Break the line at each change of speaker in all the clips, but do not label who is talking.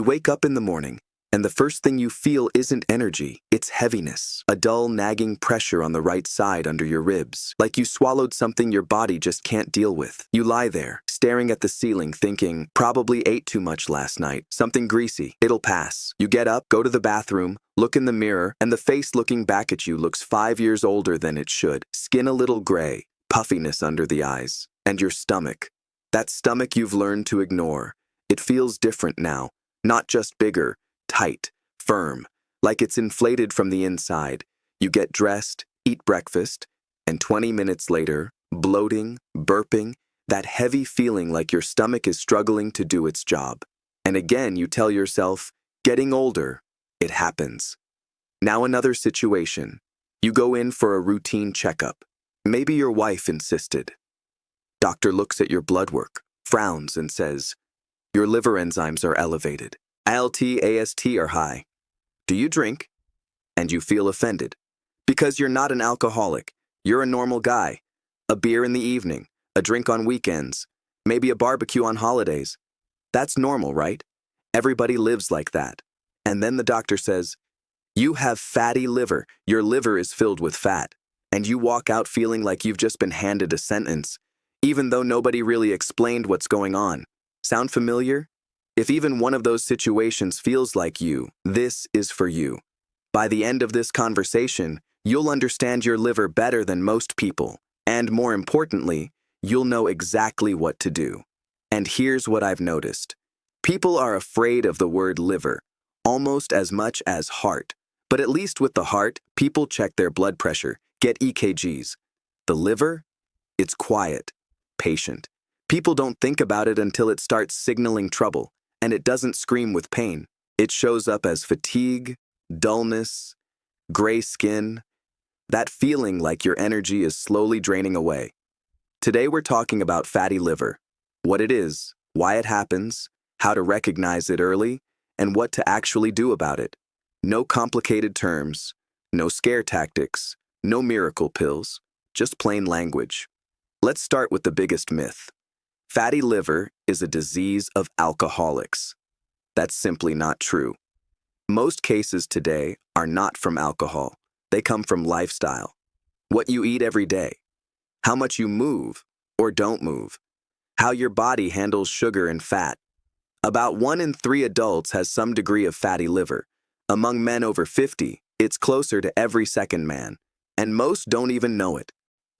You wake up in the morning, and the first thing you feel isn't energy, it's heaviness. A dull, nagging pressure on the right side under your ribs, like you swallowed something your body just can't deal with. You lie there, staring at the ceiling, thinking, probably ate too much last night, something greasy, it'll pass. You get up, go to the bathroom, look in the mirror, and the face looking back at you looks 5 years older than it should. Skin a little gray, puffiness under the eyes, and your stomach. That stomach you've learned to ignore. It feels different now, not just bigger, tight, firm, like it's inflated from the inside. You get dressed, eat breakfast, and 20 minutes later, bloating, burping, that heavy feeling like your stomach is struggling to do its job. And again, you tell yourself, getting older, it happens. Now another situation. You go in for a routine checkup. Maybe your wife insisted. Doctor looks at your blood work, frowns, and says, your liver enzymes are elevated. ALT, AST are high. Do you drink? And you feel offended. Because you're not an alcoholic. You're a normal guy. A beer in the evening, a drink on weekends, maybe a barbecue on holidays. That's normal, right? Everybody lives like that. And then the doctor says, you have fatty liver. Your liver is filled with fat. And you walk out feeling like you've just been handed a sentence, even though nobody really explained what's going on. Sound familiar? If even one of those situations feels like you, this is for you. By the end of this conversation, you'll understand your liver better than most people, and more importantly, you'll know exactly what to do. And here's what I've noticed. People are afraid of the word liver, almost as much as heart. But at least with the heart, people check their blood pressure, get EKGs. The liver? It's quiet, patient. People don't think about it until it starts signaling trouble. And it doesn't scream with pain. It shows up as fatigue, dullness, gray skin, that feeling like your energy is slowly draining away. Today we're talking about fatty liver, what it is, why it happens, how to recognize it early, and what to actually do about it. No complicated terms, no scare tactics, no miracle pills, just plain language. Let's start with the biggest myth. Fatty liver is a disease of alcoholics. That's simply not true. Most cases today are not from alcohol. They come from lifestyle. What you eat every day, how much you move or don't move, how your body handles sugar and fat. About 1 in 3 adults has some degree of fatty liver. Among men over 50, it's closer to every second man, and most don't even know it.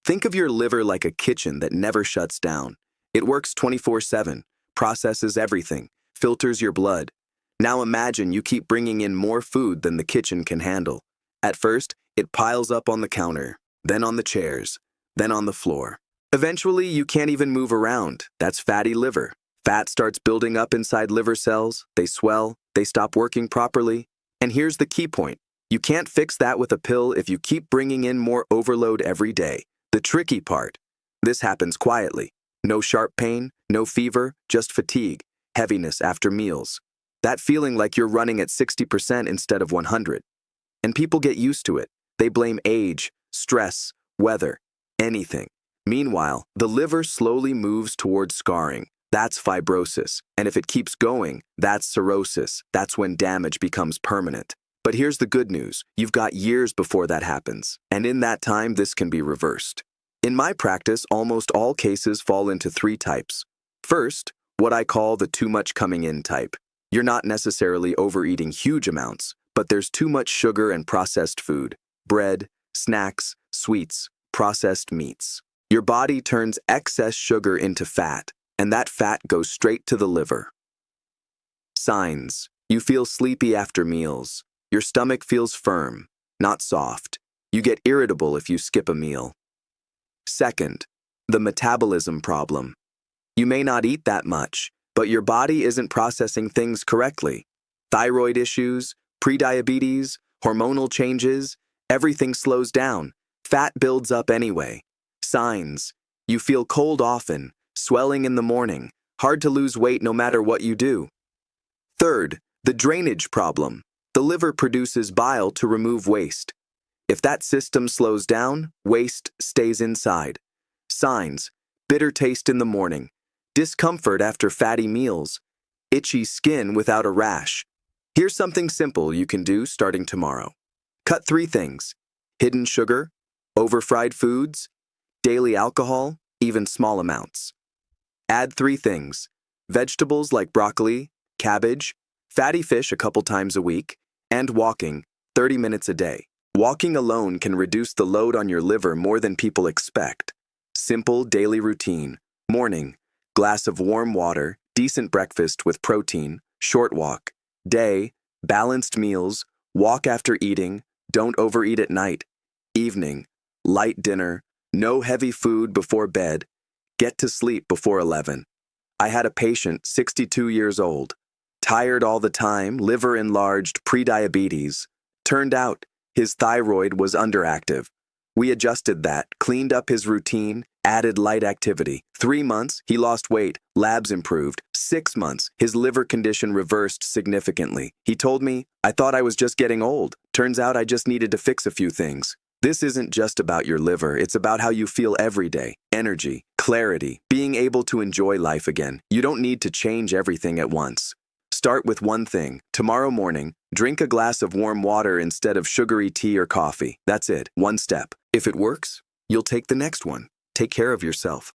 Think of your liver like a kitchen that never shuts down. It works 24/7, processes everything, filters your blood. Now imagine you keep bringing in more food than the kitchen can handle. At first, it piles up on the counter, then on the chairs, then on the floor. Eventually, you can't even move around. That's fatty liver. Fat starts building up inside liver cells. They swell, they stop working properly. And here's the key point. You can't fix that with a pill if you keep bringing in more overload every day. The tricky part, this happens quietly. No sharp pain, no fever, just fatigue, heaviness after meals. That feeling like you're running at 60% instead of 100. And people get used to it. They blame age, stress, weather, anything. Meanwhile, the liver slowly moves towards scarring. That's fibrosis. And if it keeps going, that's cirrhosis. That's when damage becomes permanent. But here's the good news. You've got years before that happens. And in that time, this can be reversed. In my practice, almost all cases fall into 3 types. First, what I call the too much coming in type. You're not necessarily overeating huge amounts, but there's too much sugar and processed food, bread, snacks, sweets, processed meats. Your body turns excess sugar into fat, and that fat goes straight to the liver. Signs. You feel sleepy after meals. Your stomach feels firm, not soft. You get irritable if you skip a meal. Second, the metabolism problem. You may not eat that much, but your body isn't processing things correctly. Thyroid issues, prediabetes, hormonal changes, everything slows down. Fat builds up anyway. Signs. You feel cold often, swelling in the morning, hard to lose weight no matter what you do. Third, the drainage problem. The liver produces bile to remove waste. If that system slows down, waste stays inside. Signs: bitter taste in the morning, discomfort after fatty meals, itchy skin without a rash. Here's something simple you can do starting tomorrow. Cut 3 things: hidden sugar, overfried foods, daily alcohol, even small amounts. Add 3 things: vegetables like broccoli, cabbage, fatty fish a couple times a week, and walking 30 minutes a day. Walking alone can reduce the load on your liver more than people expect. Simple daily routine: morning, glass of warm water, decent breakfast with protein, short walk. Day, balanced meals, walk after eating, don't overeat at night. Evening, light dinner, no heavy food before bed, get to sleep before 11. I had a patient, 62 years old, tired all the time, liver enlarged, prediabetes. Turned out, his thyroid was underactive. We adjusted that, cleaned up his routine, added light activity. 3 months, he lost weight, labs improved. 6 months, his liver condition reversed significantly. He told me, "I thought I was just getting old. Turns out I just needed to fix a few things." This isn't just about your liver, it's about how you feel every day. Energy, clarity, being able to enjoy life again. You don't need to change everything at once. Start with one thing. Tomorrow morning, drink a glass of warm water instead of sugary tea or coffee. That's it, one step. If it works, you'll take the next one. Take care of yourself.